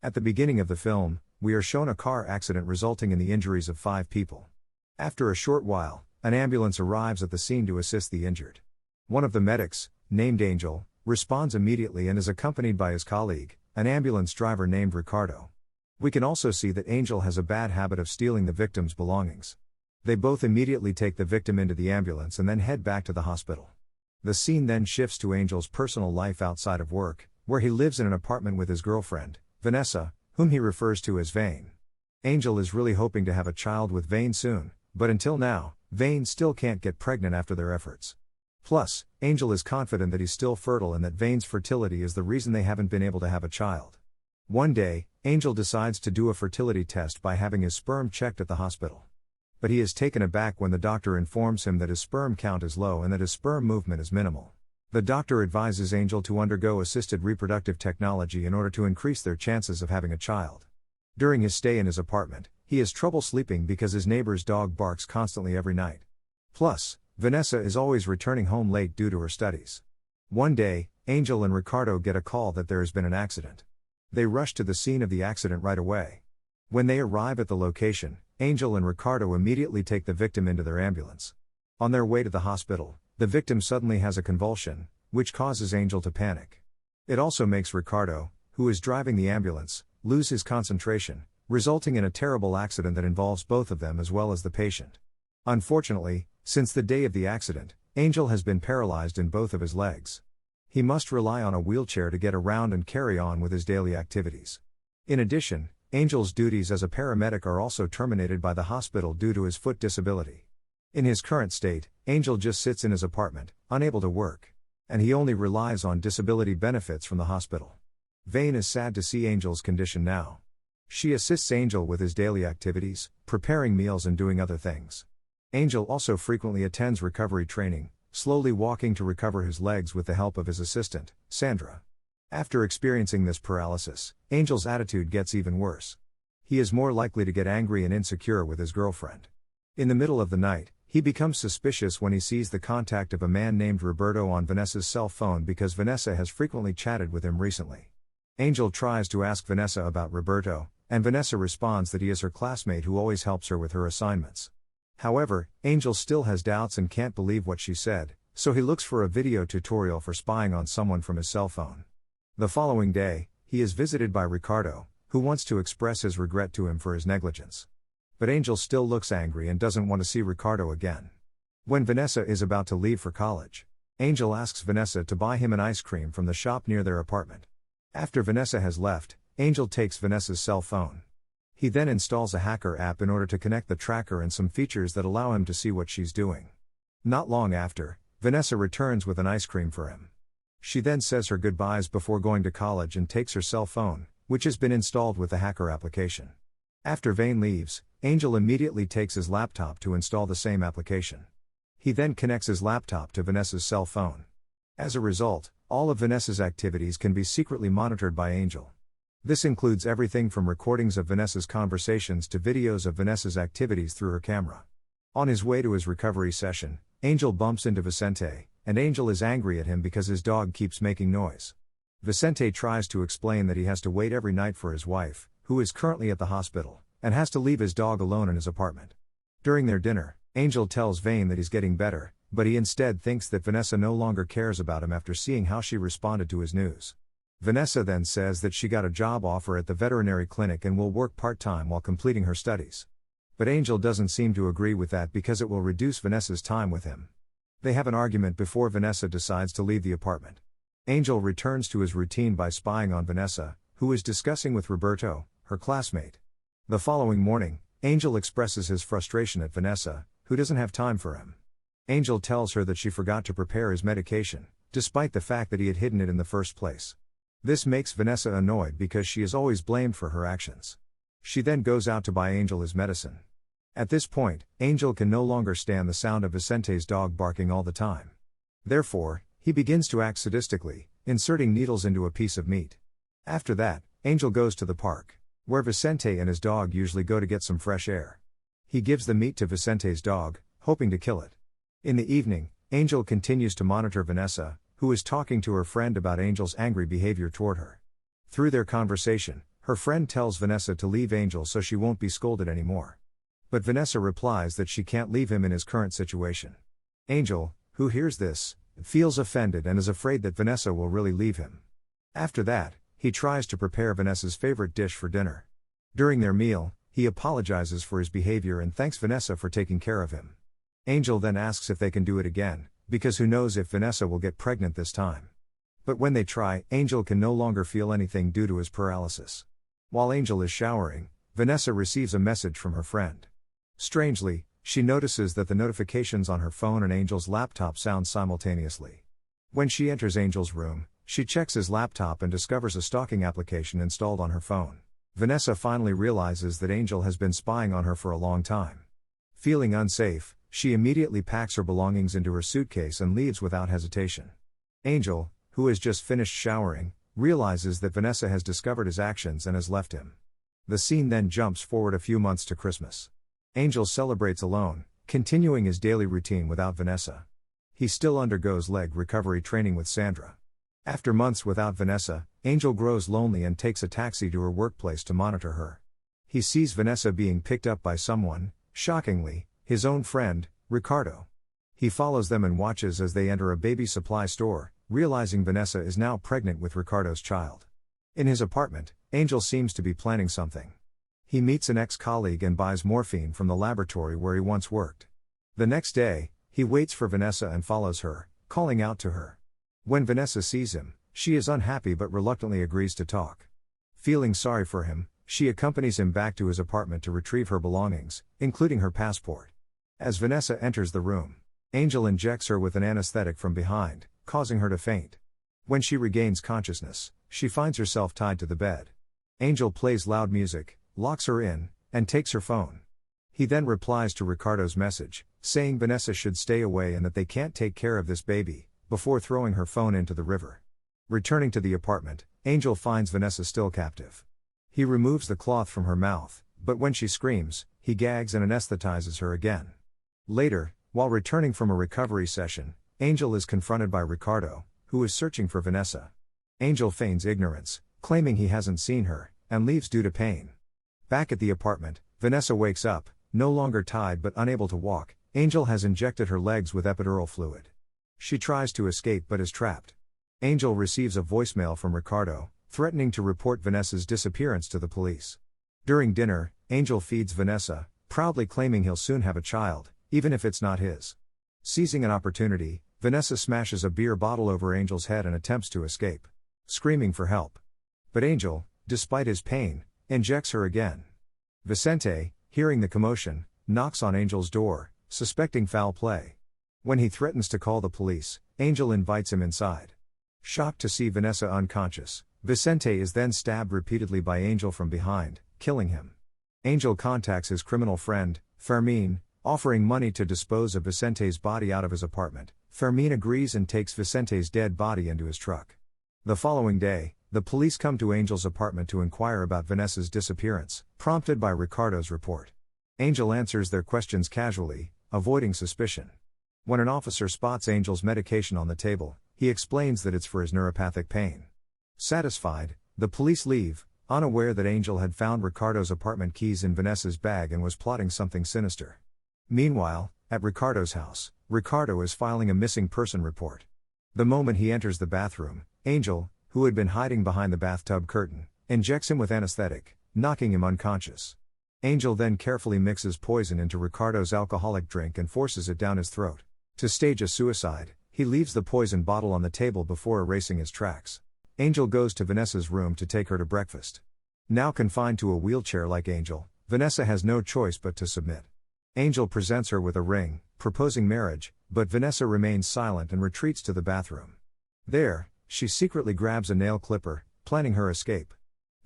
At the beginning of the film, we are shown a car accident resulting in the injuries of 5 people. After a short while, an ambulance arrives at the scene to assist the injured. One of the medics, named Angel, responds immediately and is accompanied by his colleague, an ambulance driver named Ricardo. We can also see that Angel has a bad habit of stealing the victim's belongings. They both immediately take the victim into the ambulance and then head back to the hospital. The scene then shifts to Angel's personal life outside of work, where he lives in an apartment with his girlfriend, Vanessa, whom he refers to as Vane. Angel is really hoping to have a child with Vane soon, but until now, Vane still can't get pregnant after their efforts. Plus, Angel is confident that he's still fertile and that Vane's fertility is the reason they haven't been able to have a child. One day, Angel decides to do a fertility test by having his sperm checked at the hospital. But he is taken aback when the doctor informs him that his sperm count is low and that his sperm movement is minimal. The doctor advises Angel to undergo assisted reproductive technology in order to increase their chances of having a child. During his stay in his apartment, he has trouble sleeping because his neighbor's dog barks constantly every night. Plus, Vanessa is always returning home late due to her studies. One day, Angel and Ricardo get a call that there has been an accident. They rush to the scene of the accident right away. When they arrive at the location, Angel and Ricardo immediately take the victim into their ambulance. On their way to the hospital, the victim suddenly has a convulsion, which causes Angel to panic. It also makes Ricardo, who is driving the ambulance, lose his concentration, resulting in a terrible accident that involves both of them as well as the patient. Unfortunately, since the day of the accident, Angel has been paralyzed in both of his legs. He must rely on a wheelchair to get around and carry on with his daily activities. In addition, Angel's duties as a paramedic are also terminated by the hospital due to his foot disability. In his current state, Angel just sits in his apartment, unable to work. And he only relies on disability benefits from the hospital. Vane is sad to see Angel's condition now. She assists Angel with his daily activities, preparing meals and doing other things. Angel also frequently attends recovery training, slowly walking to recover his legs with the help of his assistant, Sandra. After experiencing this paralysis, Angel's attitude gets even worse. He is more likely to get angry and insecure with his girlfriend. In the middle of the night, he becomes suspicious when he sees the contact of a man named Roberto on Vanessa's cell phone because Vanessa has frequently chatted with him recently. Angel tries to ask Vanessa about Roberto, and Vanessa responds that he is her classmate who always helps her with her assignments. However, Angel still has doubts and can't believe what she said, so he looks for a video tutorial for spying on someone from his cell phone. The following day, he is visited by Ricardo, who wants to express his regret to him for his negligence. But Angel still looks angry and doesn't want to see Ricardo again. When Vanessa is about to leave for college, Angel asks Vanessa to buy him an ice cream from the shop near their apartment. After Vanessa has left, Angel takes Vanessa's cell phone. He then installs a hacker app in order to connect the tracker and some features that allow him to see what she's doing. Not long after, Vanessa returns with an ice cream for him. She then says her goodbyes before going to college and takes her cell phone, which has been installed with the hacker application. After Vane leaves, Angel immediately takes his laptop to install the same application. He then connects his laptop to Vanessa's cell phone. As a result, all of Vanessa's activities can be secretly monitored by Angel. This includes everything from recordings of Vanessa's conversations to videos of Vanessa's activities through her camera. On his way to his recovery session, Angel bumps into Vicente, and Angel is angry at him because his dog keeps making noise. Vicente tries to explain that he has to wait every night for his wife, who is currently at the hospital, and has to leave his dog alone in his apartment. During their dinner, Angel tells Vane that he's getting better, but he instead thinks that Vanessa no longer cares about him after seeing how she responded to his news. Vanessa then says that she got a job offer at the veterinary clinic and will work part-time while completing her studies. But Angel doesn't seem to agree with that because it will reduce Vanessa's time with him. They have an argument before Vanessa decides to leave the apartment. Angel returns to his routine by spying on Vanessa, who is discussing with Roberto, her classmate. The following morning, Angel expresses his frustration at Vanessa, who doesn't have time for him. Angel tells her that she forgot to prepare his medication, despite the fact that he had hidden it in the first place. This makes Vanessa annoyed because she is always blamed for her actions. She then goes out to buy Angel his medicine. At this point, Angel can no longer stand the sound of Vicente's dog barking all the time. Therefore, he begins to act sadistically, inserting needles into a piece of meat. After that, Angel goes to the park, where Vicente and his dog usually go to get some fresh air. He gives the meat to Vicente's dog, hoping to kill it. In the evening, Angel continues to monitor Vanessa, who is talking to her friend about Angel's angry behavior toward her. Through their conversation, Her friend tells Vanessa to leave Angel so she won't be scolded anymore. But Vanessa replies that she can't leave him in his current situation. Angel, who hears this, feels offended and is afraid that Vanessa will really leave him. After that, he tries to prepare Vanessa's favorite dish for dinner. During their meal, he apologizes for his behavior and thanks Vanessa for taking care of him. Angel then asks if they can do it again, because who knows if Vanessa will get pregnant this time. But when they try, Angel can no longer feel anything due to his paralysis. While Angel is showering, Vanessa receives a message from her friend. Strangely, she notices that the notifications on her phone and Angel's laptop sound simultaneously. When she enters Angel's room, she checks his laptop and discovers a stalking application installed on her phone. Vanessa finally realizes that Angel has been spying on her for a long time. Feeling unsafe, she immediately packs her belongings into her suitcase and leaves without hesitation. Angel, who has just finished showering, realizes that Vanessa has discovered his actions and has left him. The scene then jumps forward a few months to Christmas. Angel celebrates alone, continuing his daily routine without Vanessa. He still undergoes leg recovery training with Sandra. After months without Vanessa, Angel grows lonely and takes a taxi to her workplace to monitor her. He sees Vanessa being picked up by someone, shockingly, his own friend, Ricardo. He follows them and watches as they enter a baby supply store, realizing Vanessa is now pregnant with Ricardo's child. In his apartment, Angel seems to be planning something. He meets an ex-colleague and buys morphine from the laboratory where he once worked. The next day, he waits for Vanessa and follows her, calling out to her. When Vanessa sees him, she is unhappy but reluctantly agrees to talk. Feeling sorry for him, she accompanies him back to his apartment to retrieve her belongings, including her passport. As Vanessa enters the room, Angel injects her with an anesthetic from behind, causing her to faint. When she regains consciousness, she finds herself tied to the bed. Angel plays loud music, locks her in, and takes her phone. He then replies to Ricardo's message, saying Vanessa should stay away and that they can't take care of this baby, before throwing her phone into the river. Returning to the apartment, Angel finds Vanessa still captive. He removes the cloth from her mouth, but when she screams, he gags and anesthetizes her again. Later, while returning from a recovery session, Angel is confronted by Ricardo, who is searching for Vanessa. Angel feigns ignorance, claiming he hasn't seen her, and leaves due to pain. Back at the apartment, Vanessa wakes up, no longer tied but unable to walk. Angel has injected her legs with epidural fluid. She tries to escape but is trapped. Angel receives a voicemail from Ricardo, threatening to report Vanessa's disappearance to the police. During dinner, Angel feeds Vanessa, proudly claiming he'll soon have a child, even if it's not his. Seizing an opportunity, Vanessa smashes a beer bottle over Angel's head and attempts to escape, screaming for help. But Angel, despite his pain, injects her again. Vicente, hearing the commotion, knocks on Angel's door, suspecting foul play. When he threatens to call the police, Angel invites him inside. Shocked to see Vanessa unconscious, Vicente is then stabbed repeatedly by Angel from behind, killing him. Angel contacts his criminal friend, Fermin, offering money to dispose of Vicente's body out of his apartment. Fermin agrees and takes Vicente's dead body into his truck. The following day, the police come to Angel's apartment to inquire about Vanessa's disappearance, prompted by Ricardo's report. Angel answers their questions casually, avoiding suspicion. When an officer spots Angel's medication on the table, he explains that it's for his neuropathic pain. Satisfied, the police leave, unaware that Angel had found Ricardo's apartment keys in Vanessa's bag and was plotting something sinister. Meanwhile, at Ricardo's house, Ricardo is filing a missing person report. The moment he enters the bathroom, Angel, who had been hiding behind the bathtub curtain, injects him with anesthetic, knocking him unconscious. Angel then carefully mixes poison into Ricardo's alcoholic drink and forces it down his throat. To stage a suicide, he leaves the poison bottle on the table before erasing his tracks. Angel goes to Vanessa's room to take her to breakfast. Now confined to a wheelchair like Angel, Vanessa has no choice but to submit. Angel presents her with a ring, proposing marriage, but Vanessa remains silent and retreats to the bathroom. There, she secretly grabs a nail clipper, planning her escape.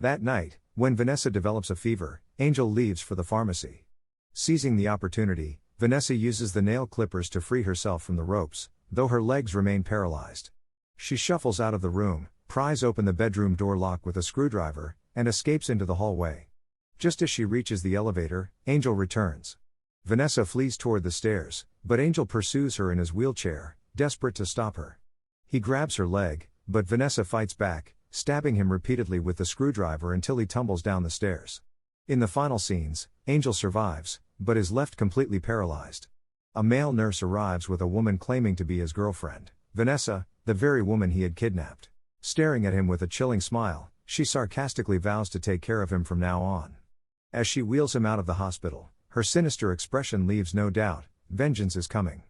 That night, when Vanessa develops a fever, Angel leaves for the pharmacy. Seizing the opportunity, Vanessa uses the nail clippers to free herself from the ropes, though her legs remain paralyzed. She shuffles out of the room, pries open the bedroom door lock with a screwdriver, and escapes into the hallway. Just as she reaches the elevator, Angel returns. Vanessa flees toward the stairs, but Angel pursues her in his wheelchair, desperate to stop her. He grabs her leg, but Vanessa fights back, stabbing him repeatedly with the screwdriver until he tumbles down the stairs. In the final scenes, Angel survives, but is left completely paralyzed. A male nurse arrives with a woman claiming to be his girlfriend, Vanessa, the very woman he had kidnapped. Staring at him with a chilling smile, she sarcastically vows to take care of him from now on. As she wheels him out of the hospital, her sinister expression leaves no doubt: vengeance is coming.